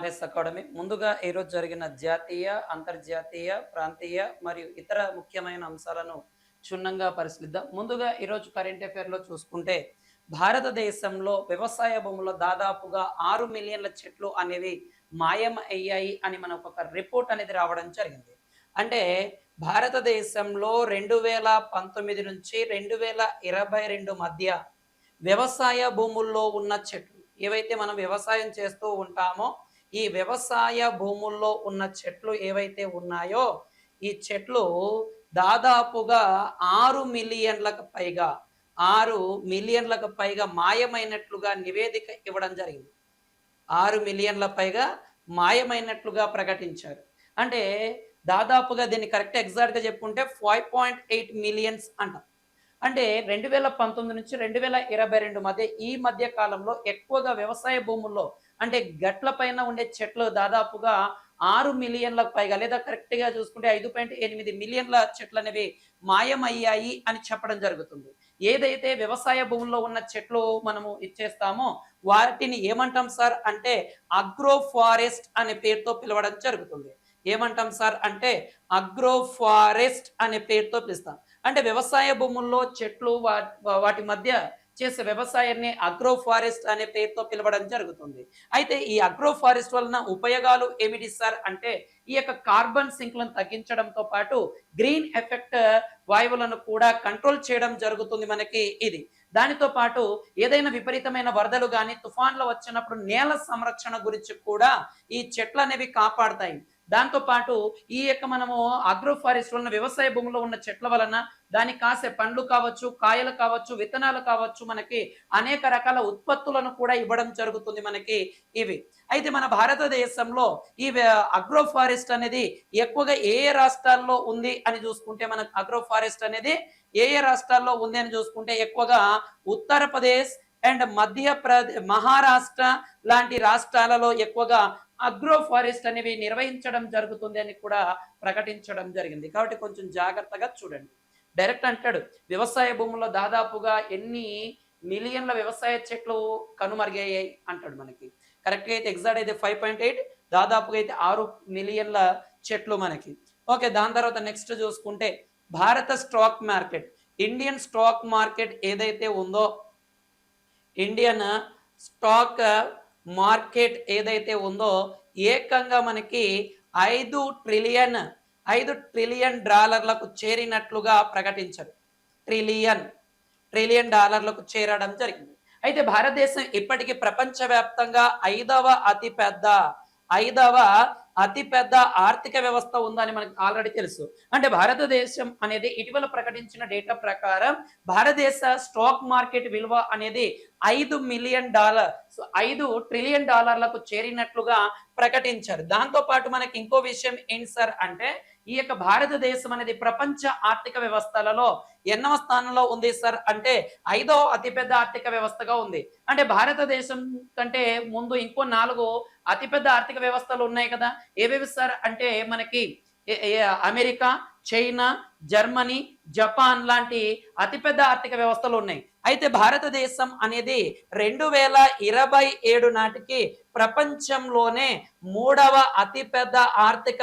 Knowledge academy. ముందుగా ఈరోజు జరిగిన జాతీయ, అంతర్జాతీయ, ప్రాంతీయ మరియు ఇతర ముఖ్యమైన అంశాలను క్షుణ్ణంగా పరిశీలిద్దాం. ముందుగా ఈరోజు కరెంట్ అఫైర్‌లో చూసుకుంటే, భారతదేశంలో వ్యవసాయ భూముల్లో దాదాపుగా 6 మిలియన్ల చెట్లు అనేవి మాయం అయ్యాయి అని మనకు ఒక రిపోర్ట్ అనేది రావడం జరిగింది. అంటే భారతదేశంలో 2019 నుంచి 2022 మధ్య వ్యవసాయ భూముల్లో ఉన్న చెట్లు ఏవైతే మనం వ్యవసాయం చేస్తూ ఉంటామో, ఈ వ్యవసాయ భూముల్లో ఉన్న చెట్లు ఏవైతే ఉన్నాయో, ఈ చెట్లు దాదాపుగా 6 మిలియన్లకు పైగా 6 మిలియన్లకు పైగా మాయమైనట్లుగా నివేదిక ఇవ్వడం జరిగింది. 6 మిలియన్ల పైగా మాయమైనట్లుగా ప్రకటించారు. అంటే దాదాపుగా దీన్ని ఎగ్జాక్ట్‌గా చెప్పుకుంటే 5.8 మిలియన్స్ అంటాం. అంటే 2019 నుంచి 2022 మధ్య కాలంలో ఎక్కువగా వ్యవసాయ భూముల్లో అంటే గట్ల పైన ఉండే చెట్లు దాదాపుగా 6 మిలియన్లకు పైగా లేదా కరెక్ట్‌గా చూసుకుంటే 5.8 మిలియన్ల చెట్లనేవి మాయమయ్యాయి అని చెప్పడం జరుగుతుంది. ఏదైతే వ్యవసాయ భూముల్లో ఉన్న చెట్లు మనము ఇచ్చేస్తామో వాటిని ఏమంటాం సార్ అంటే అగ్రో ఫారెస్ట్ అనే పేరుతో పిలవడం జరుగుతుంది. ఏమంటాం సార్ అంటే అగ్రో ఫారెస్ట్ అనే పేరుతో పిలుస్తాం. అంటే వ్యవసాయ భూముల్లో చెట్లు వాటి మధ్య చేసే వ్యవసాయాన్ని అగ్రో ఫారెస్ట్ అనే పేరుతో పిలవడం జరుగుతుంది. అయితే ఈ అగ్రో ఫారెస్ట్ వలన ఉపయోగాలు ఏమిటి సార్ అంటే ఈ యొక్క కార్బన్ సింక్లను తగ్గించడంతో పాటు గ్రీన్ ఎఫెక్ట్ వాయువులను కూడా కంట్రోల్ చేయడం జరుగుతుంది మనకి ఇది. దానితో పాటు ఏదైనా విపరీతమైన వరదలు కానీ తుఫాన్లు వచ్చినప్పుడు నేల సంరక్షణ గురించి కూడా ఈ చెట్లు అనేవి కాపాడతాయి. దాంతో పాటు ఈ యొక్క మనము అగ్రో ఫారెస్ట్ వలన వ్యవసాయ భూమిలో ఉన్న చెట్ల వలన దానికి కాసే పండ్లు కావచ్చు, కాయలు కావచ్చు, విత్తనాలు కావచ్చు, మనకి అనేక రకాల ఉత్పత్తులను కూడా ఇవ్వడం జరుగుతుంది మనకి ఇవి. అయితే మన భారతదేశంలో ఈ అగ్రో ఫారెస్ట్ అనేది ఎక్కువగా ఏ రాష్ట్రాల్లో ఉంది అని చూసుకుంటే మనకు అగ్రో ఫారెస్ట్ అనేది ఏ రాష్ట్రాల్లో ఉంది అని చూసుకుంటే ఎక్కువగా ఉత్తరప్రదేశ్ అండ్ మధ్యప్రదేశ్, మహారాష్ట్ర లాంటి రాష్ట్రాలలో ఎక్కువగా అగ్రో ఫారెస్ట్ అనేవి నిర్వహించడం జరుగుతుంది అని కూడా ప్రకటించడం జరిగింది. కాబట్టి కొంచెం జాగ్రత్తగా చూడండి. డైరెక్ట్ అంటాడు వ్యవసాయ భూముల్లో దాదాపుగా ఎన్ని మిలియన్ల వ్యవసాయ చెట్లు కనుమరుగయ్యాయి అంటాడు మనకి. కరెక్ట్గా అయితే ఎగ్జాక్ట్ అయితే 5.8, దాదాపుగా అయితే 6 మిలియన్ల చెట్లు మనకి. ఓకే, దాని తర్వాత నెక్స్ట్ చూసుకుంటే భారత stock market, Indian stock market ఏదైతే ఉందో, ఇండియన్ స్టాక్ మార్కెట్ ఏదైతే ఉందో ఏకంగా మనకి 5 ట్రిలియన్ డాలర్లకు చేరినట్లుగా ప్రకటించారు. ట్రిలియన్ డాలర్లకు చేరడం జరిగింది. అయితే భారతదేశం ఇప్పటికీ ప్రపంచవ్యాప్తంగా ఐదవ అతిపెద్ద ఆర్థిక వ్యవస్థ ఉందని మనకు ఆల్రెడీ తెలుసు. అంటే భారతదేశం అనేది ఇటీవల ప్రకటించిన డేటా ప్రకారం భారతదేశ స్టాక్ మార్కెట్ విలువ అనేది 5 ట్రిలియన్ డాలర్లకు చేరినట్లుగా ప్రకటించారు. దాంతో పాటు మనకి ఇంకో విషయం ఏంటి సార్ అంటే ఈ యొక్క భారతదేశం అనేది ప్రపంచ ఆర్థిక వ్యవస్థలలో ఎన్నవ స్థానంలో ఉంది సార్ అంటే 5వ అతిపెద్ద ఆర్థిక వ్యవస్థగా ఉంది. అంటే భారతదేశం కంటే ముందు ఇంకో 4 అతిపెద్ద ఆర్థిక వ్యవస్థలు ఉన్నాయి కదా. ఏవేవి సార్ అంటే మనకి అమెరికా, చైనా, జర్మనీ, జపాన్ లాంటి అతిపెద్ద ఆర్థిక వ్యవస్థలు ఉన్నాయి. అయితే భారతదేశం అనేది 2027 నాటికి ప్రపంచంలోనే 3వ అతిపెద్ద ఆర్థిక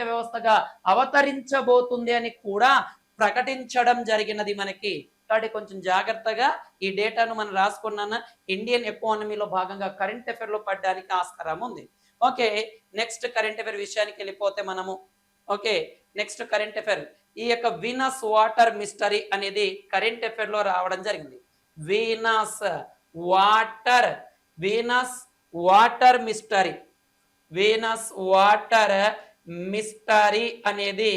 వ్యవస్థగా అవతరించబోతుంది అని కూడా ప్రకటించడం జరిగినది మనకి. కాబట్టి కొంచెం జాగ్రత్తగా ఈ డేటాను మనం రాసుకున్నాను. ఇండియన్ ఎకానమీలో భాగంగా కరెంట్ అఫైర్లో పడడానికి ఆస్కారం ఉంది. ఓకే, నెక్స్ట్ కరెంట్ అఫైర్ విషయానికి వెళ్ళిపోతే మనము నెక్స్ట్ కరెంట్ అఫైర్ ఈ యొక్క వీనస్ వాటర్ మిస్టరీ అనేది కరెంట్ అఫైర్ లో రావడం జరిగింది. వీనస్ వాటర్ మిస్టరీ అనేది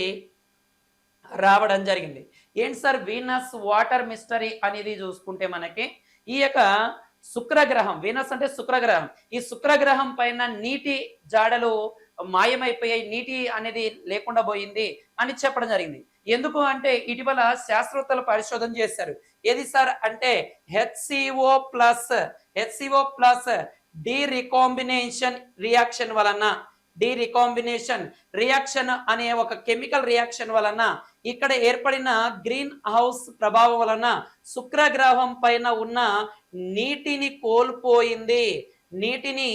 రావడం జరిగింది. ఏంటి సార్ వీనస్ వాటర్ మిస్టరీ అనేది చూసుకుంటే మనకి ఈ యొక్క శుక్రగ్రహం, వీనస్ అంటే శుక్రగ్రహం, ఈ శుక్రగ్రహం పైన నీటి జాడలు మాయమైపోయాయి, నీటి అనేది లేకుండా పోయింది అని చెప్పడం జరిగింది. ఎందుకు అంటే ఇటీవల శాస్త్రవేత్తలు పరిశోధన చేశారు. ఏది సార్ అంటే HCO ప్లస్ డీరికాంబినేషన్ రియాక్షన్ అనే ఒక కెమికల్ రియాక్షన్ వలన ఇక్కడ ఏర్పడిన గ్రీన్ హౌస్ ప్రభావం వలన శుక్రగ్రహం పైన ఉన్న నీటిని కోల్పోయింది. నీటిని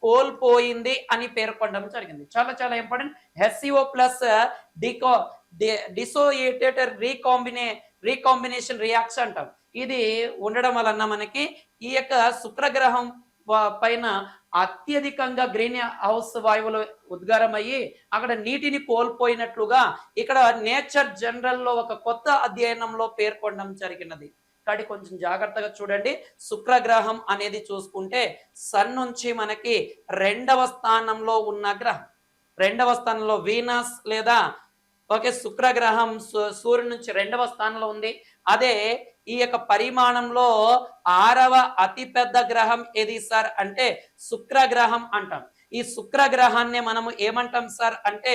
కోల్పోయింది అని పేర్కొనడం జరిగింది. చాలా చాలా ఇంపార్టెంట్. HCO ప్లస్ డికో డిసోసియేటెడ్ రీకాంబినేషన్ రియాక్షన్ అంటాం. ఇది ఉండడం వలన మనకి ఈ యొక్క శుక్రగ్రహం పైన అత్యధికంగా గ్రీన్ హౌస్ వాయువులు ఉద్గారమయ్యి అక్కడ నీటిని కోల్పోయినట్లుగా ఇక్కడ నేచర్ జనరల్ లో ఒక కొత్త అధ్యయనంలో పేర్కొనడం జరిగినది. కాబట్టి కొంచెం జాగ్రత్తగా చూడండి. శుక్రగ్రహం అనేది చూసుకుంటే సన్ నుంచి మనకి 2వ స్థానంలో ఉన్న గ్రహం. 2వ స్థానంలో వీనస్ లేదా ఓకే శుక్రగ్రహం సూర్యుడి నుంచి 2వ స్థానంలో ఉంది. అదే ఈ యొక్క పరిమాణంలో 6వ అతిపెద్ద గ్రహం ఏది సార్ అంటే శుక్రగ్రహం అంటాం. ఈ శుక్రగ్రహాన్ని మనము ఏమంటాం సార్ అంటే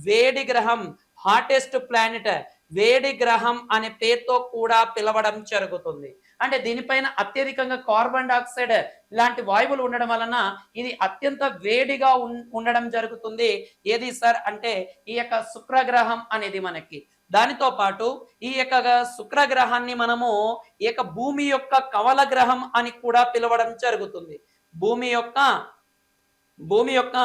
వేడి గ్రహం, హాటెస్ట్ ప్లానెట్, వేడి గ్రహం అనే పేరుతో కూడా పిలవడం జరుగుతుంది. అంటే దీనిపైన అత్యధికంగా కార్బన్ డైఆక్సైడ్ ఇలాంటి వాయువులు ఉండడం వలన ఇది అత్యంత వేడిగా ఉండడం జరుగుతుంది. ఏది సార్ అంటే ఈ యొక్క శుక్రగ్రహం అనేది మనకి. దానితో పాటు ఈ యొక్క శుక్రగ్రహాన్ని మనము ఈ యొక్క భూమి యొక్క కవల గ్రహం అని కూడా పిలవడం జరుగుతుంది. భూమి యొక్క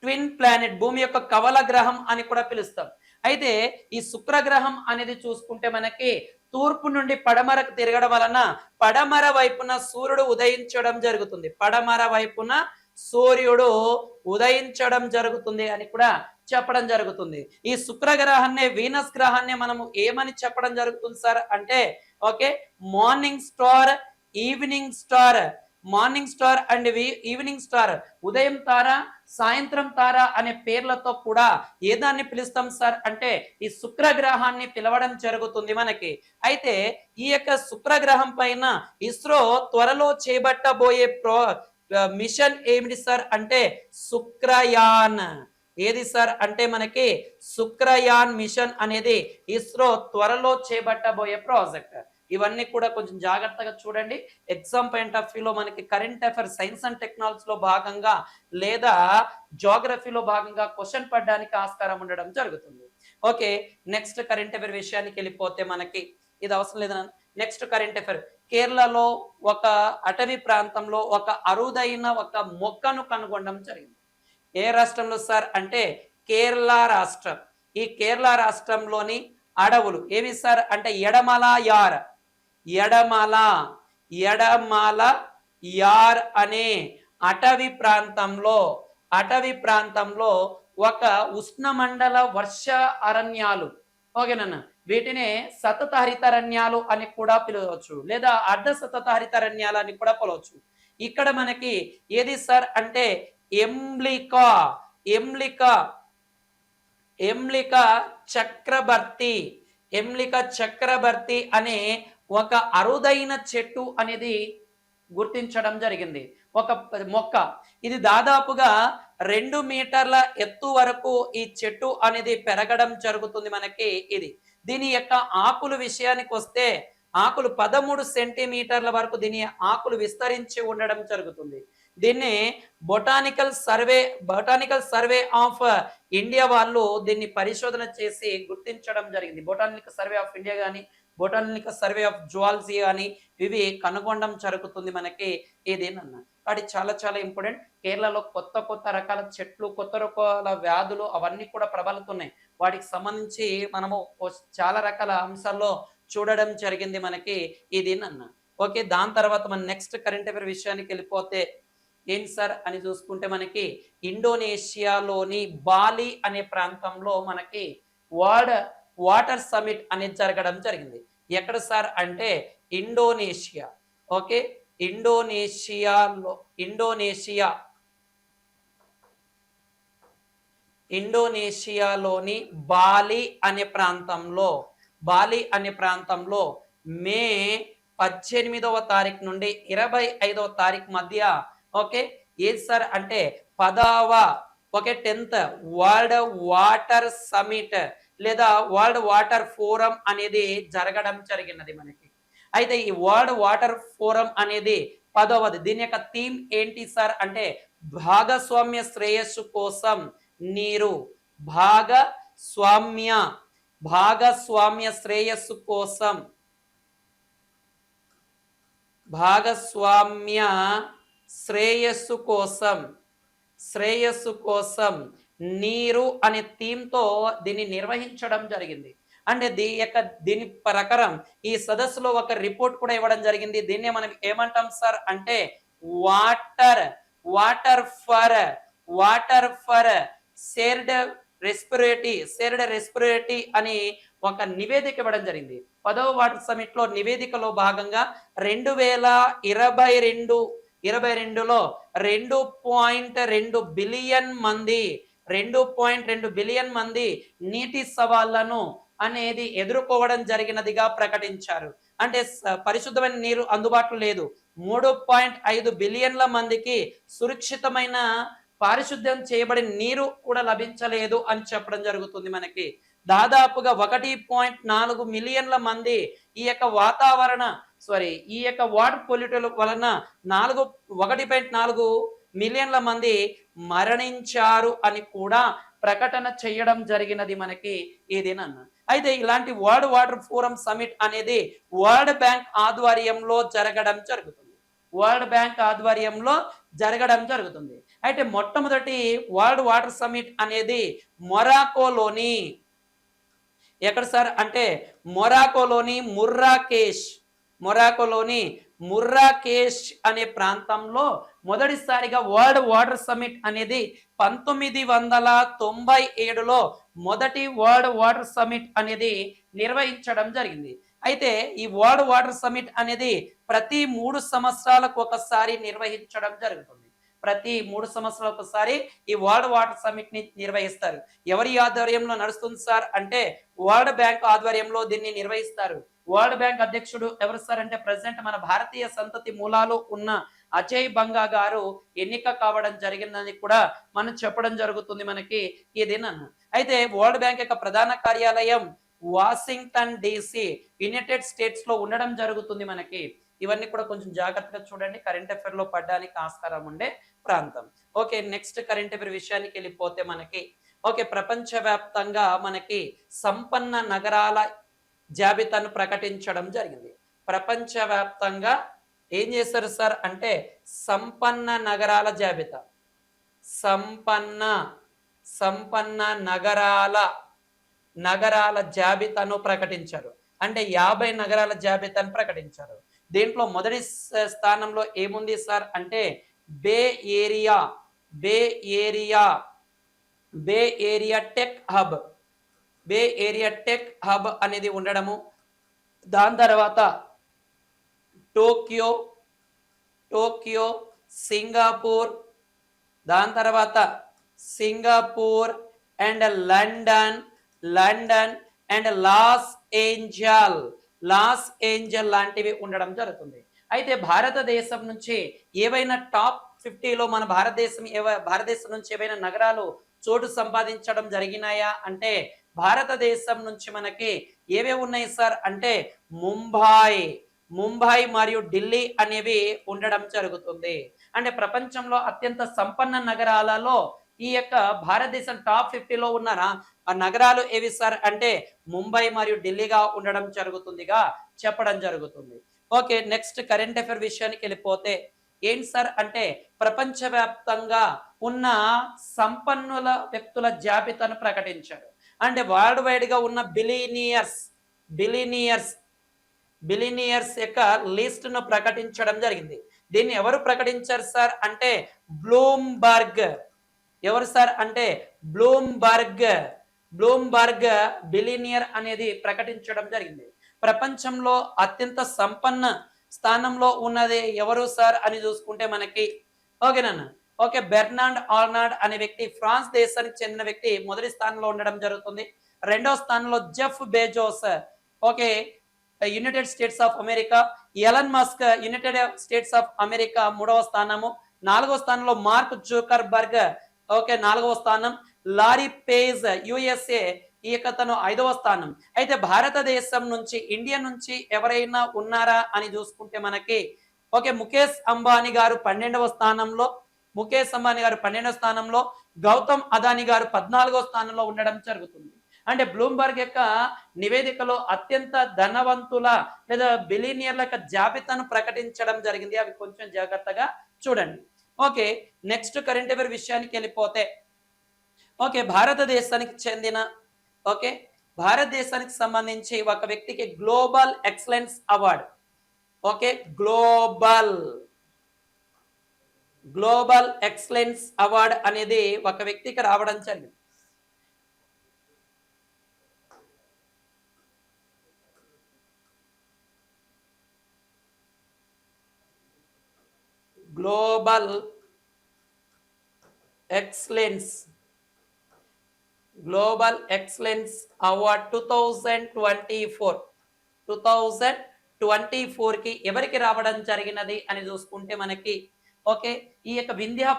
ట్విన్ ప్లానెట్, భూమి యొక్క కవల గ్రహం అని కూడా పిలుస్తాం. అయితే ఈ శుక్రగ్రహం అనేది చూసుకుంటే మనకి తూర్పు నుండి పడమరకు తిరగడం వలన పడమర వైపున సూర్యుడు ఉదయించడం జరుగుతుంది. పడమర వైపున సూర్యుడు ఉదయించడం జరుగుతుంది అని కూడా చెప్పడం జరుగుతుంది. ఈ శుక్రగ్రహాన్ని వీనస్ గ్రహాన్ని మనము ఏమని చెప్పడం జరుగుతుంది సార్ అంటే okay morning star, evening star, morning star and evening star, ఉదయం తార, సాయంత్రం తార అనే పేర్లతో కూడా ఏదాన్ని పిలుస్తాం సార్ అంటే ఈ శుక్రగ్రహాన్ని పిలవడం జరుగుతుంది మనకి. అయితే ఈ యొక్క శుక్రగ్రహం పైన ఇస్రో త్వరలో చేపట్టబోయే మిషన్ ఏమిటి సార్ అంటే శుక్రయాన్. ఏది సార్ అంటే మనకి శుక్రయాన్ మిషన్ అనేది ఇస్రో త్వరలో చేపట్టబోయే ప్రాజెక్ట్. ఇవన్నీ కూడా కొంచెం జాగ్రత్తగా చూడండి. ఎగ్జామ్ పాయింట్ ఆఫ్ వ్యూలో మనకి కరెంట్ అఫైర్స్, సైన్స్ అండ్ టెక్నాలజీలో భాగంగా లేదా జోగ్రఫీలో భాగంగా క్వశ్చన్ పడడానికి ఆస్కారం ఉండడం జరుగుతుంది. ఓకే నెక్స్ట్ కరెంట్ అఫైర్ విషయానికి వెళ్ళిపోతే మనకి ఇది అవసరం లేదా. నెక్స్ట్ కరెంట్ అఫైర్, కేరళలో ఒక అటవీ ప్రాంతంలో ఒక అరుదైన ఒక మొక్కను కనుగొనడం జరిగింది. ఏ రాష్ట్రంలో సార్ అంటే కేరళ రాష్ట్రం. ఈ కేరళ రాష్ట్రంలోని అడవులు ఏవి సార్ అంటే ఎడమల యార్ అనే అటవీ ప్రాంతంలో ఒక ఉష్ణమండల వర్ష అరణ్యాలు, ఓకేనా, వీటిని సతత హరితరణ్యాలు అని కూడా పిలవచ్చు లేదా అర్ధ సతత హరితరణ్యాలు అని కూడా పిలవచ్చు. ఇక్కడ మనకి ఏది సార్ అంటే ఎంలిక చక్రబర్తి అనే ఒక అరుదైన చెట్టు అనేది గుర్తించడం జరిగింది. ఒక మొక్క, ఇది దాదాపుగా 2 మీటర్ల ఎత్తు వరకు ఈ చెట్టు అనేది పెరగడం జరుగుతుంది మనకి. దీని యొక్క ఆకులు విషయానికి వస్తే ఆకులు 13 సెంటీమీటర్ల వరకు దీని ఆకులు విస్తరించి ఉండడం జరుగుతుంది. దీన్ని బొటానికల్ సర్వే ఆఫ్ ఇండియా వాళ్ళు దీన్ని పరిశోధన చేసి గుర్తించడం జరిగింది. బొటానికల్ సర్వే ఆఫ్ ఇండియా కానీ బొటానికల్ సర్వే ఆఫ్ జువాలజీ అని ఇవి కనుగొనడం జరుగుతుంది మనకి. ఇదేనన్నా కాబట్టి చాలా చాలా ఇంపార్టెంట్. కేరళలో కొత్త రకాల చెట్లు, కొత్త రకాల వ్యాధులు అవన్నీ కూడా ప్రబలుతున్నాయి. వాటికి సంబంధించి మనము చాలా రకాల అంశాల్లో చూడడం జరిగింది మనకి. ఇదేనన్నా ఓకే. దాని తర్వాత మన నెక్స్ట్ కరెంట్ అఫైర్ విషయానికి వెళ్ళిపోతే ఏంటి సార్ అని చూసుకుంటే మనకి ఇండోనేషియాలోని బాలి అనే ప్రాంతంలో మనకి వరల్డ్ వాటర్ సమిట్ అనేది జరగడం జరిగింది. ఎక్కడ సార్ అంటే ఇండోనేషియా. ఓకే ఇండోనేషియాలోని బాలి అనే ప్రాంతంలో మే 18వ తారీఖు నుండి 25వ తారీఖు మధ్య ఓకే ఏది సార్ అంటే 10th వరల్డ్ వాటర్ సమిట్ లేదా వరల్డ్ వాటర్ ఫోరం అనేది జరగడం జరిగినది మనకి. అయితే ఈ వరల్డ్ వాటర్ ఫోరం అనేది 10వది. దీని యొక్క థీమ్ ఏంటి సార్ అంటే భాగస్వామ్య శ్రేయస్సు కోసం నీరు. భాగస్వామ్య శ్రేయస్సు కోసం శ్రేయస్సు కోసం, శ్రేయస్సు కోసం నీరు అనే థీమ్‌తో దీన్ని నిర్వహించడం జరిగింది. అంటే దీని ప్రకారం ఈ సదస్సులో ఒక రిపోర్ట్ కూడా ఇవ్వడం జరిగింది. దీన్నే మనం ఏమంటాం సార్ అంటే water, water for, water for shared respiratory అని ఒక నివేదిక ఇవ్వడం జరిగింది. 10వ వాటర్ సమిట్ లో నివేదికలో భాగంగా 2022లో 2.2 బిలియన్ మంది 2.2 బిలియన్ మంది నీటి సవాళ్లను అనేది ఎదుర్కోవడం జరిగినదిగా ప్రకటించారు. అంటే పరిశుద్ధమైన నీరు అందుబాటులో లేదు. 3.5 బిలియన్ల మందికి సురక్షితమైన పారిశుద్ధ్యం చేయబడిన నీరు కూడా లభించలేదు అని చెప్పడం జరుగుతుంది. మనకి దాదాపుగా 1.4 మిలియన్ల మంది ఈ యొక్క ఈ యొక్క వాటర్ పొల్యూటల్ వలన 1.4 మిలియన్ల మంది మరణించారు అని కూడా ప్రకటన చేయడం జరిగినది మనకి ఈ దినాన. అయితే ఇలాంటి వరల్డ్ వాటర్ ఫోరం సమిట్ అనేది వరల్డ్ బ్యాంక్ ఆధ్వర్యంలో జరగడం జరుగుతుంది. వరల్డ్ బ్యాంక్ ఆధ్వర్యంలో జరగడం జరుగుతుంది. అయితే మొట్టమొదటి వరల్డ్ వాటర్ సమిట్ అనేది మొరాకోలోని ఎక్కడ సార్ అంటే మొరాకోలోని ముర్రాకేష్ అనే ప్రాంతంలో మొదటిసారిగా వరల్డ్ వాటర్ సమిట్ అనేది 1997లో మొదటి వరల్డ్ వాటర్ సమిట్ అనేది నిర్వహించడం జరిగింది. అయితే ఈ వరల్డ్ వాటర్ సమిట్ అనేది ప్రతి 3 సంవత్సరాలకు ఒకసారి నిర్వహించడం జరుగుతుంది. ప్రతి 3 సంవత్సరాలకు ఒకసారి ఈ వరల్డ్ వాటర్ సమిట్ ని నిర్వహిస్తారు. ఎవరి ఆధ్వర్యంలో నడుస్తుంది సార్ అంటే వరల్డ్ బ్యాంక్ ఆధ్వర్యంలో దీన్ని నిర్వహిస్తారు. వరల్డ్ బ్యాంక్ అధ్యక్షుడు ఎవరు సార్ అంటే ప్రెసిడెంట్ మన భారతీయ సంతతి మూలాలు ఉన్న అజయ్ బంగా గారు ఎన్నిక కావడం జరిగిందని కూడా మనం చెప్పడం జరుగుతుంది మనకి ఈ దినాన. అయితే వరల్డ్ బ్యాంక్ యొక్క ప్రధాన కార్యాలయం వాషింగ్టన్ DC యునైటెడ్ స్టేట్స్ లో ఉండడం జరుగుతుంది మనకి. ఇవన్నీ కూడా కొంచెం జాగ్రత్తగా చూడండి, కరెంట్ అఫైర్ లో పడడానికి ఆస్కారం ఉండే ప్రాంతం. ఓకే, నెక్స్ట్ కరెంట్ అఫైర్ విషయానికి వెళ్ళిపోతే మనకి ప్రపంచవ్యాప్తంగా మనకి సంపన్న నగరాల జాబితాను ప్రకటించడం జరిగింది. ప్రపంచవ్యాప్తంగా ఏం చేశారు సార్ అంటే సంపన్న నగరాల జాబితా, సంపన్న నగరాల జాబితాను ప్రకటించారు. అంటే 50 నగరాల జాబితాను ప్రకటించారు. దీంట్లో మొదటి స్థానంలో ఏముంది సార్ అంటే బే ఏరియా టెక్ హబ్ అనేది ఉండడము. దాని తర్వాత టోక్యో, సింగపూర్, దాని తర్వాత Singapore and London and Los Angeles లాంటివి ఉండడం జరుగుతుంది. అయితే భారతదేశం నుంచి ఏవైనా టాప్ 50లో మన భారతదేశం నుంచి ఏవైనా నగరాలు చోటు సంపాదించడం జరిగినాయా అంటే భారతదేశం నుంచి మనకి ఏవేవి ఉన్నాయి సార్ అంటే ముంబై మరియు ఢిల్లీ అనేవి ఉండడం జరుగుతుంది. అంటే ప్రపంచంలో అత్యంత సంపన్న నగరాలలో ఈ యొక్క భారతదేశం టాప్ 50లో ఉన్న నగరాలు ఏవి సార్ అంటే ముంబై మరియు ఢిల్లీగా ఉండడం జరుగుతుందిగా చెప్పడం జరుగుతుంది. ఓకే, నెక్స్ట్ కరెంట్ అఫైర్ విషయానికి వెళ్ళిపోతే ఏంటి సార్ అంటే ప్రపంచవ్యాప్తంగా ఉన్న సంపన్నుల వ్యక్తుల జాబితాను ప్రకటించారు. అంటే వరల్డ్ వైడ్ గా ఉన్న బిలినియర్స్ యొక్క లిస్ట్ ను ప్రకటించడం జరిగింది. దీన్ని ఎవరు ప్రకటించారు సార్ అంటే బ్లూంబర్గ్. ఎవరు సార్ అంటే బ్లూంబర్గ్ బిలినియర్ అనేది ప్రకటించడం జరిగింది. ప్రపంచంలో అత్యంత సంపన్న స్థానంలో ఉన్నది ఎవరు సార్ అని చూసుకుంటే మనకి ఓకేనా బెర్నార్డ్ ఆర్నాల్డ్ అనే వ్యక్తి ఫ్రాన్స్ దేశానికి చెందిన వ్యక్తి మొదటి స్థానంలో ఉండడం జరుగుతుంది. రెండవ స్థానంలో Jeff Bezos United states of America, Elon Musk United states of America మూడవ స్థానము. 4వ స్థానంలో మార్క్ జుకర్బర్గ్ 4వ స్థానం. లారీ పేజ్ USA తను 5వ స్థానం. అయితే భారతదేశం నుంచి ఇండియా నుంచి ఎవరైనా ఉన్నారా అని చూసుకుంటే మనకి ముఖేష్ అంబానీ గారు 12వ స్థానంలో, గౌతమ్ అదానీ గారు 14వ స్థానంలో ఉండడం జరుగుతుంది. అంటే బ్లూంబర్గ్ యొక్క నివేదికలో అత్యంత ధనవంతుల లేదా బిలినియర్ల యొక్క జాబితాను ప్రకటించడం జరిగింది. అవి కొంచెం జాగ్రత్తగా చూడండి. ఓకే, నెక్స్ట్ కరెంట్ అఫైర్ విషయానికి వెళ్ళిపోతే ఓకే, భారతదేశానికి చెందిన ఓకే భారతదేశానికి సంబంధించి ఒక వ్యక్తికి global excellence award okay global global excellence award అనేది ఒక వ్యక్తికి రావడం జరిగింది. గ్లోబల్ ఎక్సలెన్స్ అవార్డ్ 2024 కి ఎవరికి రావడం జరిగినది అని చూసుకుంటే మనకి ఓకే ఈ యొక్క వింధ్యా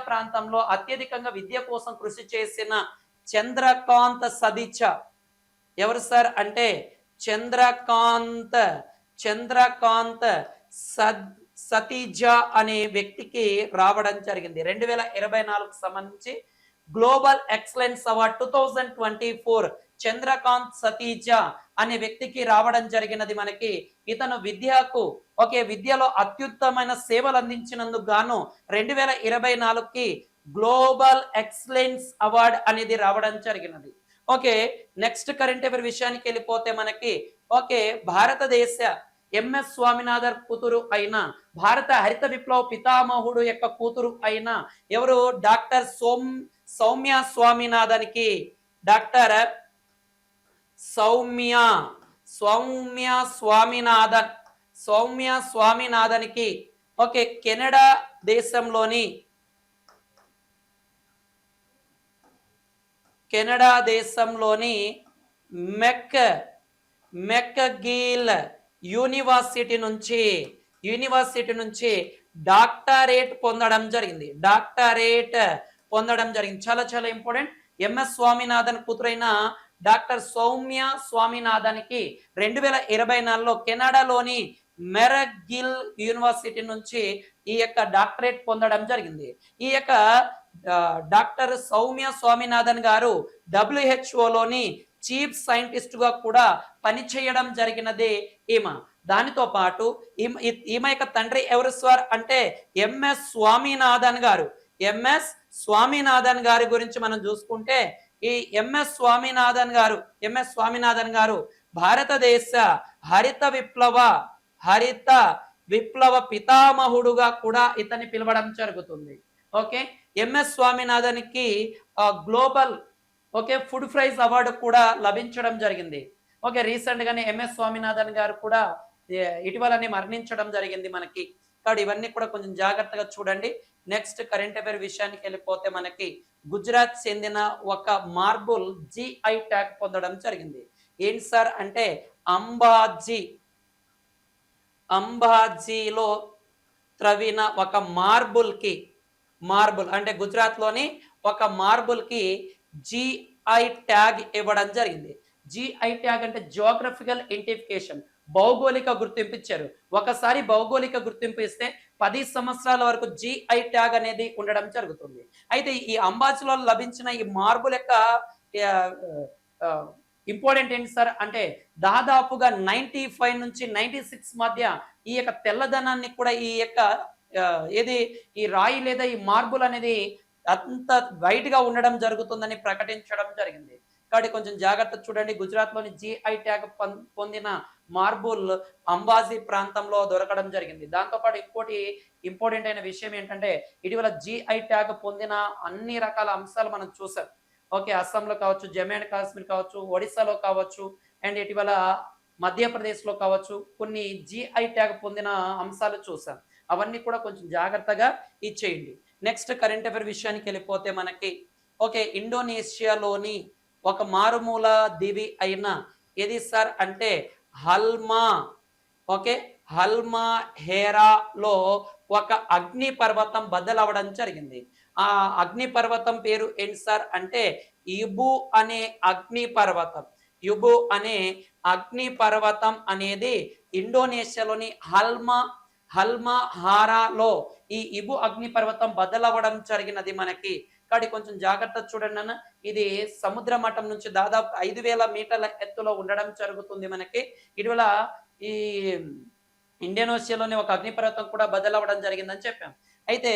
ప్రాంతంలో అత్యధికంగా విద్య కోసం కృషి చేసిన చంద్రకాంత్ సదిచ ఎవరు సార్ అంటే చంద్రకాంత్ సతీజ అనే వ్యక్తికి రావడం జరిగింది. 2024 సంబంధించి global excellence award 2024 Chandrakant Satija అనే వ్యక్తికి రావడం జరిగినది. మనకి ఇతను విద్యలో అత్యుత్తమైన సేవలు అందించినందుకు గాను 2024కి గ్లోబల్ ఎక్సలెన్స్ అవార్డ్ అనేది రావడం జరిగినది. ఓకే, నెక్స్ట్ కరెంట్ అఫైర్ విషయానికి వెళ్ళిపోతే మనకి ఓకే భారతదేశ ఎంఎస్ స్వామినాథన్ కూతురు అయిన భారత హరిత విప్లవ పితామహుడు యొక్క కూతురు అయిన ఎవరు డాక్టర్ సౌమ్య స్వామినాథన్కి సౌమ్య స్వామినాథన్కి ఓకే కెనడా దేశంలోని మెక్గిల్ యూనివర్సిటీ నుంచి డాక్టరేట్ పొందడం జరిగింది. చాలా చాలా ఇంపార్టెంట్. ఎంఎస్ స్వామినాథన్ కూతురైన డాక్టర్ సౌమ్య స్వామినాథన్కి 2024లో కెనడాలోని మెరగిల్ యూనివర్సిటీ నుంచి ఈ యొక్క డాక్టరేట్ పొందడం జరిగింది. ఈ యొక్క డాక్టర్ సౌమ్య స్వామినాథన్ గారు WHOలోని చీఫ్ సైంటిస్ట్ గా కూడా పనిచేయడం జరిగినది ఈమె. దానితో పాటు ఈమె యొక్క తండ్రి ఎవరు సార్ అంటే ఎంఎస్ స్వామినాథన్ గారి గురించి మనం చూసుకుంటే ఈ ఎంఎస్ స్వామినాథన్ గారు భారతదేశ హరిత విప్లవ పితామహుడుగా కూడా ఇతన్ని పిలవడం జరుగుతుంది. ఓకే, ఎంఎస్ స్వామినాథన్కి గ్లోబల్ ఫుడ్ ప్రైజ్ అవార్డు కూడా లభించడం జరిగింది. ఓకే, రీసెంట్ గానే ఎంఎస్ స్వామినాథన్ గారు కూడా ఇటీవలనే మరణించడం జరిగింది మనకి. కాబట్టి ఇవన్నీ కూడా కొంచెం జాగ్రత్తగా చూడండి. నెక్స్ట్ కరెంట్ అఫైర్ విషయానికి వెళ్ళిపోతే మనకి గుజరాత్ చెందిన ఒక మార్బుల్ GI ట్యాగ్ పొందడం జరిగింది. ఏంటి సార్ అంటే అంబాజీలో త్రవిన ఒక మార్బుల్ అంటే గుజరాత్ లోని ఒక మార్బుల్ కి GI ట్యాగ్ ఇవ్వడం జరిగింది. GI ట్యాగ్ అంటే జియోగ్రఫికల్ ఐడెంటిఫికేషన్, భౌగోళిక గుర్తింపు ఇచ్చారు. ఒకసారి భౌగోళిక గుర్తింపు ఇస్తే 10 సంవత్సరాల వరకు GI ట్యాగ్ అనేది ఉండడం జరుగుతుంది. అయితే ఈ అంబాజీలో లభించిన ఈ మార్బుల్ యొక్క ఇంపార్టెంట్ ఏంటి సార్ అంటే దాదాపుగా 95 నుంచి 96 మధ్య ఈ యొక్క తెల్లదనాన్ని కూడా ఈ యొక్క ఈ రాయి లేదా ఈ మార్బుల్ అనేది అంత వైట్ గా ఉండడం జరుగుతుందని ప్రకటించడం జరిగింది. కాబట్టి కొంచెం జాగ్రత్త చూడండి. గుజరాత్ లోని GI ట్యాగ్ పొందిన మార్బుల్ అంబాజీ ప్రాంతంలో దొరకడం జరిగింది. దాంతోపాటు ఇంకోటి ఇంపార్టెంట్ అయిన విషయం ఏంటంటే ఇటీవల GI ట్యాగ్ పొందిన అన్ని రకాల అంశాలు మనం చూసాం. ఓకే, అస్సాంలో కావచ్చు, జమ్మూ అండ్ కాశ్మీర్ కావచ్చు, ఒడిశాలో కావచ్చు, అండ్ ఇటీవల మధ్యప్రదేశ్లో కావచ్చు, కొన్ని GI ట్యాగ్ పొందిన అంశాలు చూసాం. అవన్నీ కూడా కొంచెం జాగ్రత్తగా ఇచ్చేయండి. నెక్స్ట్ కరెంట్ అఫైర్ విషయానికి వెళ్ళిపోతే మనకి ఓకే ఇండోనేషియాలోని ఒక మారుమూల దీవి అయిన ఏది సార్ అంటే హల్మాహేరాలో ఒక అగ్ని పర్వతం బద్దలవడం జరిగింది. ఆ అగ్ని పర్వతం పేరు ఏంటి సార్ అంటే ఇబు అనే అగ్ని పర్వతం అనేది ఇండోనేషియాలోని హల్మాహారాలో ఈ ఇబు అగ్ని పర్వతం బద్దలవ్వడం జరిగినది మనకి. కాబట్టి కొంచెం జాగ్రత్త చూడండి అన్న. ఇది సముద్ర మట్టం నుంచి దాదాపు 5000 మీటర్ల ఎత్తులో ఉండడం జరుగుతుంది మనకి. ఇటీవల ఈ ఇండియన్ ఓషియన్‌లోని ఒక అగ్నిపర్వతం కూడా బద్దలవ్వడం జరిగిందని చెప్పాం. అయితే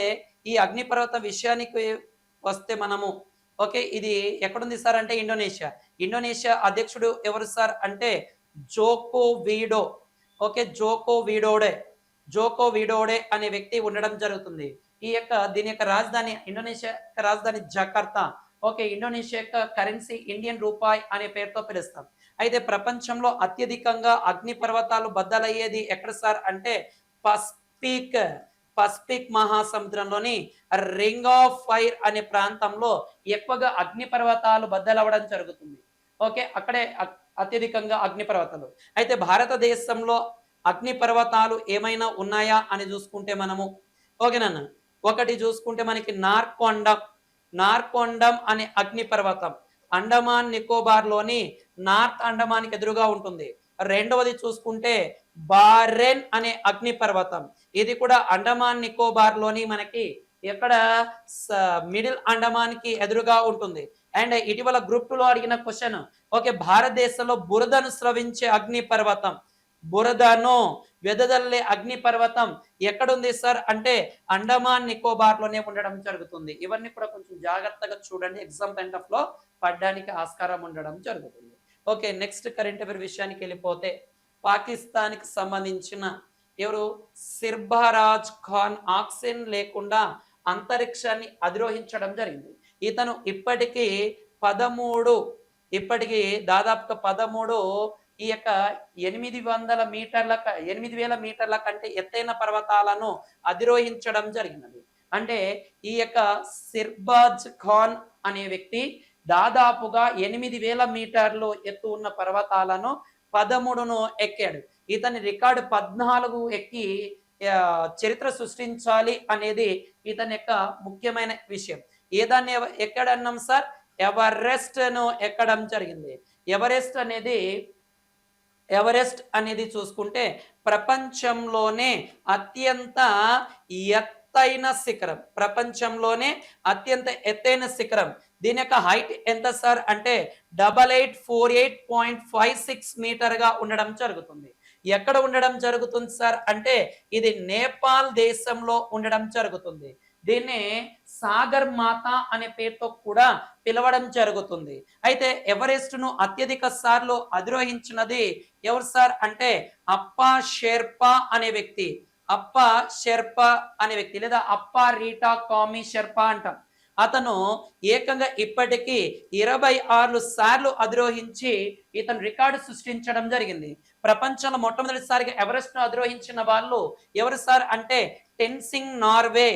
ఈ అగ్నిపర్వతం విషయానికి వస్తే మనము ఓకే. ఇది ఎక్కడుంది సార్ అంటే ఇండోనేషియా. ఇండోనేషియా అధ్యక్షుడు ఎవరు సార్ అంటే జోకో వీడో. ఓకే. జోకో విడోడే అనే వ్యక్తి ఉండడం జరుగుతుంది. దీని యొక్క రాజధాని ఇండోనేషియా యొక్క రాజధాని జకార్తా. ఓకే. ఇండోనేషియా యొక్క కరెన్సీ ఇండియన్ రూపాయి అనే పేరుతో పిలుస్తాం. అయితే ప్రపంచంలో అత్యధికంగా అగ్నిపర్వతాలు బద్దలయ్యేది ఎక్కడ సార్ అంటే పసిఫిక్ పసిఫిక్ మహాసముద్రంలోని రింగ్ ఆఫ్ ఫైర్ అనే ప్రాంతంలో ఎక్కువగా అగ్నిపర్వతాలు బద్దలవ్వడం జరుగుతుంది. ఓకే. అక్కడే అత్యధికంగా అగ్నిపర్వతాలు. అయితే భారతదేశంలో అగ్నిపర్వతాలు ఏమైనా ఉన్నాయా అని చూసుకుంటే మనము ఓకేనా, ఒకటి చూసుకుంటే మనకి నార్కొండం అనే అగ్నిపర్వతం అండమాన్ నికోబార్లోని నార్త్ అండమాన్కి ఎదురుగా ఉంటుంది. రెండవది చూసుకుంటే బారెన్ అనే అగ్నిపర్వతం, ఇది కూడా అండమాన్ నికోబార్లోని మనకి ఎక్కడ మిడిల్ అండమాన్ కి ఎదురుగా ఉంటుంది. అండ్ ఇటీవల గ్రూప్ 2లో అడిగిన క్వశ్చన్, ఓకే, భారతదేశంలో బురదను స్రవించే అగ్నిపర్వతం, బురదను వెదజల్లే అగ్నిపర్వతం ఎక్కడుంది సార్ అంటే అండమాన్ నికోబార్ లోనే ఉండడం జరుగుతుంది. ఇవన్నీ కూడా కొంచెం జాగ్రత్తగా చూడండి, ఎగ్జామ్ పాయింట్ ఆఫ్ లో పడడానికి ఆస్కారం ఉండడం జరుగుతుంది. ఓకే, నెక్స్ట్ కరెంట్ అఫైర్ విషయానికి వెళ్ళిపోతే పాకిస్తాన్ కి సంబంధించిన ఎవరు సిర్ఫరాజ్ ఖాన్ ఆక్సిజన్ లేకుండా అంతరిక్షాన్ని అధిరోహించడం జరిగింది. ఇతను ఇప్పటికీ దాదాపుగా 13 ఈ యొక్క 8,000 మీటర్ల కంటే ఎత్తైన పర్వతాలను అధిరోహించడం జరిగినది. అంటే ఈ యొక్క సిర్ఫరాజ్ ఖాన్ అనే వ్యక్తి దాదాపుగా 8,000 మీటర్లు ఎత్తు ఉన్న పర్వతాలను 13ను ఎక్కాడు. ఇతని రికార్డు 14 ఎక్కి చరిత్ర సృష్టించాలి అనేది ఇతని యొక్క ముఖ్యమైన విషయం. ఏదాన్ని ఎక్కడన్నాం సార్? ఎవరెస్ట్ ను ఎక్కడం జరిగింది. ఎవరెస్ట్ అనేది చూసుకుంటే ప్రపంచంలోనే అత్యంత ఎత్తైన శిఖరం. దీని యొక్క హైట్ ఎంత సార్ అంటే 8848.56 మీటర్ గా ఉండడం జరుగుతుంది. ఎక్కడ ఉండడం జరుగుతుంది సార్ అంటే ఇది నేపాల్ దేశంలో ఉండడం జరుగుతుంది. దీన్ని సాగర్ మాత అనే పేరుతో కూడా పిలవడం జరుగుతుంది. అయితే ఎవరెస్ట్ ను అత్యధిక సార్లు అధిరోహించినది ఎవరు సార్ అంటే అప్పా షెర్పా అనే వ్యక్తి లేదా అప్పా రీటా కామి షెర్పా అంటాం. అతను ఏకంగా ఇప్పటికీ 26 సార్లు అధిరోహించి ఇతను రికార్డు సృష్టించడం జరిగింది. ప్రపంచంలో మొట్టమొదటిసారిగా ఎవరెస్ట్ ను అధిరోహించిన వాళ్ళు ఎవరు సార్ అంటే Tenzing Norway,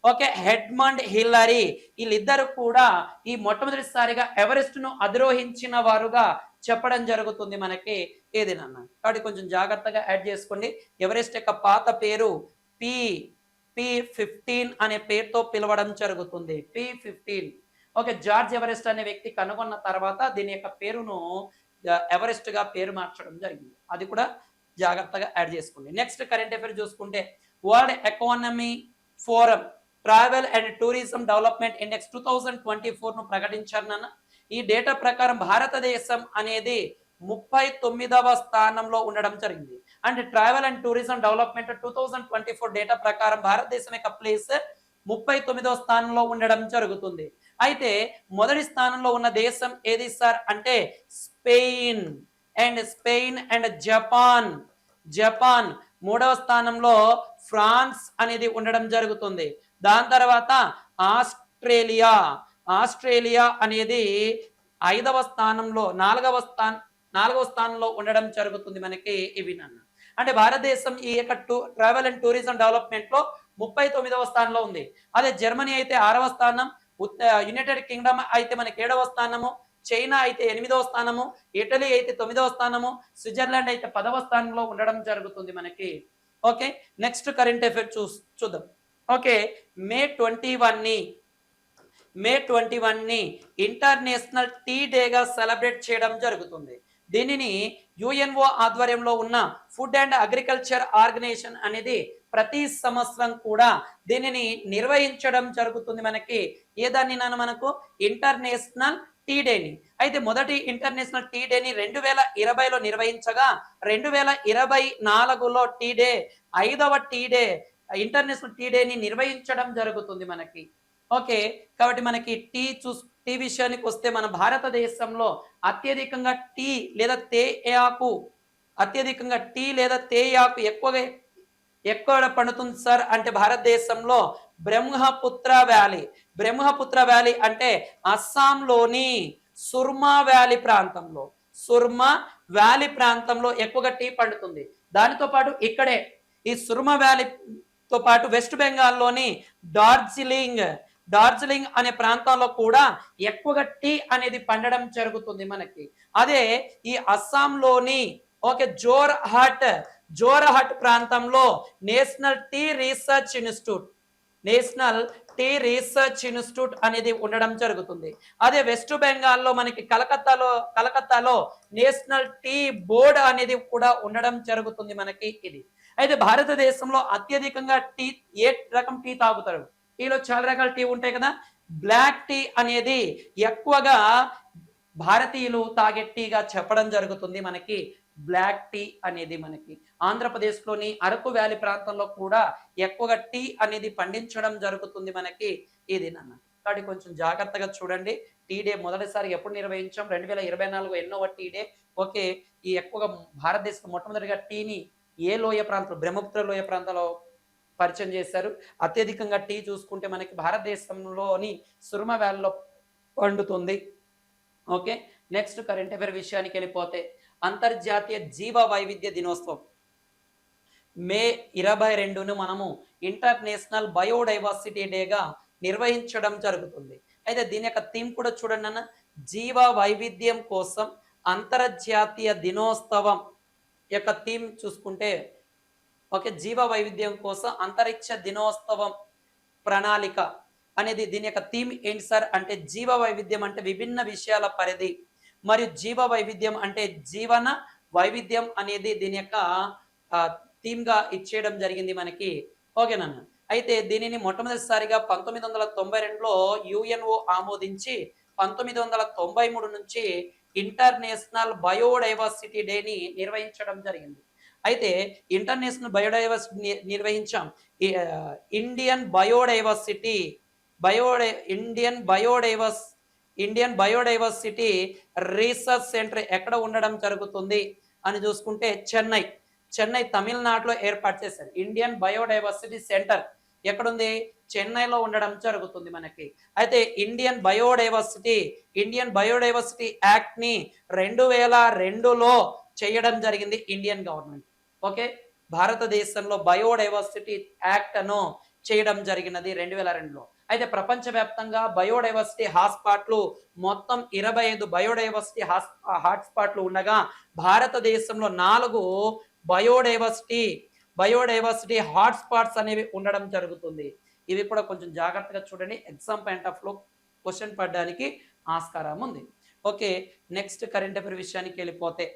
okay, Edmund Hillary, వీళ్ళిద్దరు కూడా ఈ మొట్టమొదటిసారిగా ఎవరెస్ట్ ను అధిరోహించిన వారుగా చెప్పడం జరుగుతుంది మనకి ఏదేనన్నా. కాబట్టి కొంచెం జాగ్రత్తగా యాడ్ చేసుకోండి. ఎవరెస్ట్ యొక్క పాత పేరు P15 అనే పేరుతో పిలవడం జరుగుతుంది. P15. ఓకే, జార్జ్ ఎవరెస్ట్ అనే వ్యక్తి కనుగొన్న తర్వాత దీని యొక్క పేరును ఎవరెస్ట్ గా పేరు మార్చడం జరిగింది. అది కూడా జాగ్రత్తగా యాడ్ చేసుకోండి. నెక్స్ట్ కరెంట్ అఫైర్ చూసుకుంటే world economy forum travel and tourism development index 2024 ను ప్రకటించారు నాన్న. ఈ డేటా ప్రకారం భారతదేశం అనేది 39వ స్థానంలో ఉండడం జరిగింది. And travel and tourism development 2024 data ప్రకారం భారతదేశం యొక్క ప్లేస్ 39వ స్థానంలో ఉండడం జరుగుతుంది. అయితే మొదటి స్థానంలో ఉన్న దేశం ఏది సార్ అంటే స్పెయిన్ అండ్ జపాన్. మూడవ స్థానంలో ఫ్రాన్స్ అనేది ఉండడం జరుగుతుంది. దాని తర్వాత ఆస్ట్రేలియా అనేది 5వ స్థానంలో 4వ స్థానంలో ఉండడం జరుగుతుంది మనకి ఇవి నాన్న. అంటే భారతదేశం ఈ యొక్క ట్రావెల్ అండ్ టూరిజం డెవలప్మెంట్ లో 39వ స్థానంలో ఉంది. అదే జర్మనీ అయితే 6వ స్థానం, యునైటెడ్ కింగ్డమ్ అయితే మనకి 7వ స్థానము, చైనా అయితే 8వ స్థానము, ఇటలీ అయితే 9వ స్థానము, స్విట్జర్లాండ్ అయితే 10వ స్థానంలో ఉండడం జరుగుతుంది మనకి. ఓకే, నెక్స్ట్ కరెంట్ అఫైర్ చూద్దాం. ఓకే, మే 21 ని ఇంటర్నేషనల్ టీ డేగా సెలబ్రేట్ చేయడం జరుగుతుంది. దీనిని యుఎన్ఓ ఆధ్వర్యంలో ఉన్న ఫుడ్ అండ్ అగ్రికల్చర్ ఆర్గనైజేషన్ అనేది ప్రతి సంవత్సరం కూడా దీనిని నిర్వహించడం జరుగుతుంది మనకి. ఏదాన్ని మనకు ఇంటర్నేషనల్ టీ డేని. అయితే మొదటి ఇంటర్నేషనల్ టీ డేని 2020లో నిర్వహించగా 2024లో టీ డే 5వ టీ డే ఇంటర్నేషనల్ టీ డేని నిర్వహించడం జరుగుతుంది మనకి. ఓకే. కాబట్టి మనకి టీ విషయానికి వస్తే మన భారతదేశంలో అత్యధికంగా టీ లేదా తేయాకు ఎక్కువ పండుతుంది సార్ అంటే భారతదేశంలో బ్రహ్మపుత్ర వ్యాలీ అంటే అస్సాంలోని సుర్మా వ్యాలీ ప్రాంతంలో ఎక్కువగా టీ పండుతుంది. దానితో పాటు ఇక్కడే ఈ సుర్మా వ్యాలీతో పాటు వెస్ట్ బెంగాల్లోని డార్జిలింగ్ అనే ప్రాంతాల్లో కూడా ఎక్కువగా టీ అనేది పండడం జరుగుతుంది మనకి. అదే ఈ అస్సాంలోని జోర్హట్ ప్రాంతంలో నేషనల్ టీ రీసెర్చ్ ఇన్స్టిట్యూట్ అనేది ఉండడం జరుగుతుంది. అదే వెస్ట్ బెంగాల్లో మనకి కలకత్తాలో నేషనల్ టీ బోర్డ్ అనేది కూడా ఉండడం జరుగుతుంది మనకి ఇది. అయితే భారతదేశంలో అత్యధికంగా ఏ రకం టీ తాగుతారు? టీలో చాలా రకాల టీ ఉంటాయి కదా. బ్లాక్ టీ అనేది ఎక్కువగా భారతీయులు తాగే టీగా చెప్పడం జరుగుతుంది మనకి. బ్లాక్ టీ అనేది మనకి ఆంధ్రప్రదేశ్లోని అరకు వ్యాలీ ప్రాంతంలో కూడా ఎక్కువగా టీ అనేది పండించడం జరుగుతుంది మనకి ఇది నాన్న. కాబట్టి కొంచెం జాగ్రత్తగా చూడండి. టీ డే మొదటిసారి ఎప్పుడు నిర్వహించాం? 2024 ఎన్నోవ టీ డే. ఓకే. ఈ ఎక్కువగా భారతదేశం మొట్టమొదటిగా టీని ఏ లోయ ప్రాంతంలో, బ్రహ్మపుత్ర లోయ ప్రాంతంలో పరిచయం చేశారు. అత్యధికంగా టీ చూసుకుంటే మనకి భారతదేశంలోని సుర్మ వ్యాలీలో పండుతుంది. ఓకే. నెక్స్ట్ కరెంట్ అఫైర్ విషయానికి వెళ్ళిపోతే అంతర్జాతీయ జీవ వైవిధ్య దినోత్సవం మే 22ను మనము ఇంటర్నేషనల్ బయోడైవర్సిటీ డేగా నిర్వహించడం జరుగుతుంది. అయితే దీని యొక్క థీమ్ కూడా చూడండి అన్న, జీవ వైవిధ్యం కోసం అంతర్జాతీయ దినోత్సవం యొక్క థీమ్ చూసుకుంటే ఓకే, జీవ వైవిధ్యం కోసం అంతరిక్ష దినోత్సవం ప్రణాళిక అనేది దీని యొక్క థీమ్ ఏంటి సార్ అంటే జీవ వైవిధ్యం అంటే విభిన్న విషయాల పరిధి మరియు జీవ వైవిధ్యం అంటే జీవన వైవిధ్యం అనేది దీని యొక్క థీమ్ గా ఇచ్చేయడం జరిగింది మనకి. ఓకేనా. అయితే దీనిని మొట్టమొదటిసారిగా 1992లో యుఎన్ఓ ఆమోదించి 1993 నుంచి ఇంటర్నేషనల్ బయోడైవర్సిటీ డేని నిర్వహించడం జరిగింది. అయితే ఇంటర్నేషనల్ బయోడైవర్సిటీ నిర్వహించాం. ఇండియన్ బయోడైవర్సిటీ రీసెర్చ్ సెంటర్ ఎక్కడ ఉండడం జరుగుతుంది అని చూసుకుంటే చెన్నై తమిళనాడులో ఏర్పాటు చేశారు. ఇండియన్ బయోడైవర్సిటీ సెంటర్ ఎక్కడుంది? చెన్నైలో ఉండడం జరుగుతుంది మనకి. అయితే ఇండియన్ బయోడైవర్సిటీ యాక్ట్ ని 2002లో చేయడం జరిగింది ఇండియన్ గవర్నమెంట్. ఓకే. భారతదేశంలో బయోడైవర్సిటీ యాక్ట్ ను చేయడం జరిగినది 2002లో. అయితే ప్రపంచవ్యాప్తంగా బయోడైవర్సిటీ హాట్స్పాట్లు మొత్తం 25 బయోడైవర్సిటీ హాట్స్పాట్లు ఉండగా భారతదేశంలో 4 బయోడైవర్సిటీ హాట్స్పాట్స్ అనేవి ఉండడం జరుగుతుంది. ఇవి కూడా కొంచెం జాగ్రత్తగా చూడండి. ఎగ్జామ్ పాయింట్ ఆఫ్ లో క్వశ్చన్ పడడానికి ఆస్కారం ఉంది. ఓకే. నెక్స్ట్ కరెంట్ అఫైర్ విషయానికి వెళ్ళిపోతే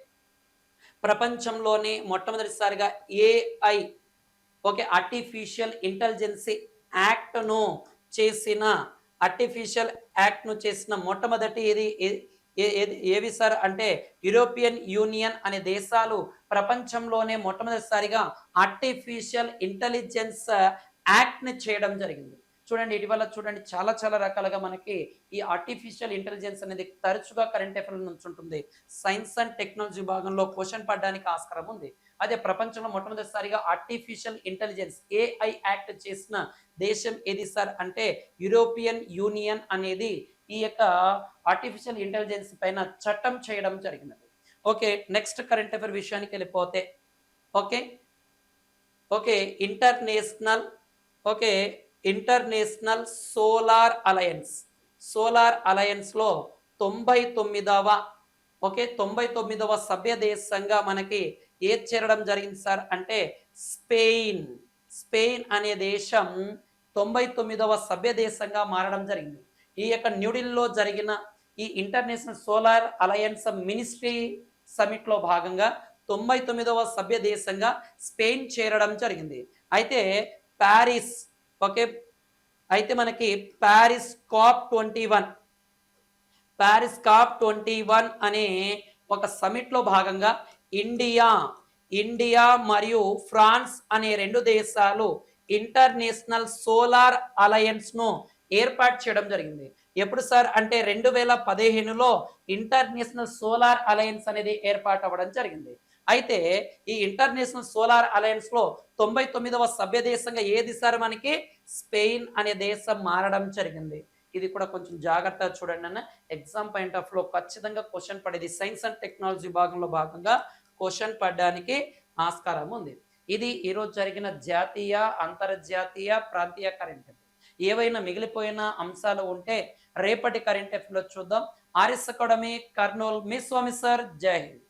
ప్రపంచంలోనే మొట్టమొదటిసారిగా ఏఐ ఆర్టిఫిషియల్ ఇంటెలిజెన్సీ యాక్ట్ ను చేసిన మొట్టమొదటి ఏవి సార్ అంటే యూరోపియన్ యూనియన్ అనే దేశాలు ప్రపంచంలోనే మొట్టమొదటిసారిగా ఆర్టిఫిషియల్ ఇంటెలిజెన్స్ యాక్ట్ ని చేయడం జరిగింది. చూడండి, ఇటీవల చూడండి చాలా రకాలుగా మనకి ఈ ఆర్టిఫిషియల్ ఇంటెలిజెన్స్ అనేది తరచుగా కరెంట్ అఫైర్ల నుంచి ఉంటుంది. సైన్స్ అండ్ టెక్నాలజీ భాగంలో క్వశ్చన్ పడడానికి ఆస్కారం ఉంది. అదే ప్రపంచంలో మొట్టమొదటిసారిగా ఆర్టిఫిషియల్ ఇంటెలిజెన్స్ ఏఐ యాక్ట్ చేసిన దేశం ఏది సార్ అంటే యూరోపియన్ యూనియన్ అనేది ఈ యొక్క ఆర్టిఫిషియల్ ఇంటెలిజెన్స్ పైన చట్టం చేయడం జరిగినది. ఓకే. నెక్స్ట్ కరెంట్ అఫైర్ విషయానికి వెళ్ళిపోతే ఇంటర్నేషనల్ సోలార్ అలయన్స్ లో 99వ సభ్య దేశంగా మనకి ఏది చేరడం జరిగింది సార్ అంటే స్పెయిన్ అనే దేశం 99వ సభ్య దేశంగా మారడం జరిగింది. ఈ యొక్క న్యూఢిల్లీలో జరిగిన ఈ international solar alliance ministry summit లో భాగంగా 99వ సభ్య దేశంగా స్పెయిన్ చేరడం జరిగింది. అయితే మనకి ప్యారిస్ COP21 ప్యారిస్ కాప్ 21 అనే ఒక సమిట్ లో భాగంగా ఇండియా ఇండియా మరియు ఫ్రాన్స్ అనే రెండు దేశాలు ఇంటర్నేషనల్ సోలార్ అలయన్స్ ను ఏర్పాటు చేయడం జరిగింది. ఎప్పుడు సార్ అంటే 2015లో ఇంటర్నేషనల్ సోలార్ అలయన్స్ అనేది ఏర్పాటు అవ్వడం జరిగింది. అయితే ఈ ఇంటర్నేషనల్ సోలార్ అలయన్స్ లో 99వ సభ్య దేశంగా ఏది సార్ మనకి స్పెయిన్ అనే దేశం మారడం జరిగింది. ఇది కూడా కొంచెం జాగ్రత్తగా చూడండి అన్న. ఎగ్జామ్ పాయింట్ ఆఫ్ లో ఖచ్చితంగా క్వశ్చన్ పడేది. సైన్స్ అండ్ టెక్నాలజీ భాగంలో భాగంగా క్వశ్చన్ పడడానికి ఆస్కారం ఉంది. ఇది ఈరోజు జరిగిన జాతీయ, అంతర్జాతీయ, ప్రాంతీయ కరెంట్ అఫైర్స్. ఏవైనా మిగిలిపోయిన అంశాలు ఉంటే రేపటి కరెంట్ అఫైర్స్ లో చూద్దాం. ఆర్ఎస్ అకాడమీ కర్నూల్, మీ స్వామి సార్. జై హింద్.